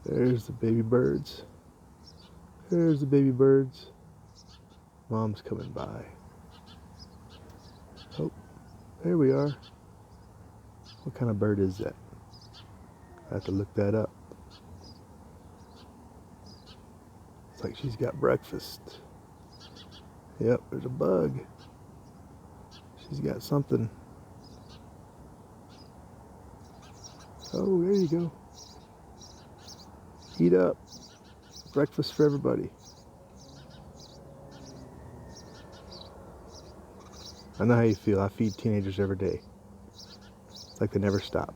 There's the baby birds. There's the baby birds. Mom's coming by. Oh, there we are. What kind of bird is that? I have to look that up. It's like she's got breakfast. Yep, there's a bug. She's got something. Oh, there you go. Eat up. Breakfast for everybody. I know how you feel. I feed teenagers every day. It's like they never stop.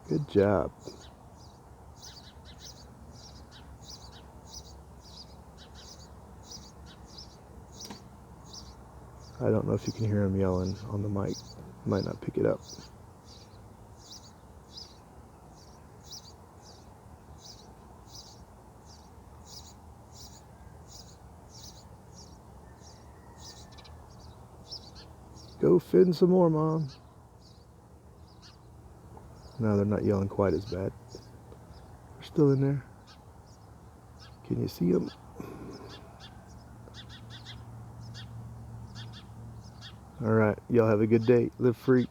Good job. I don't know if you can hear him yelling on the mic. Might not pick it up. Go fin some more, Mom. No, they're not yelling quite as bad. They're still in there. Can you see them? All right, y'all have a good day. Live free.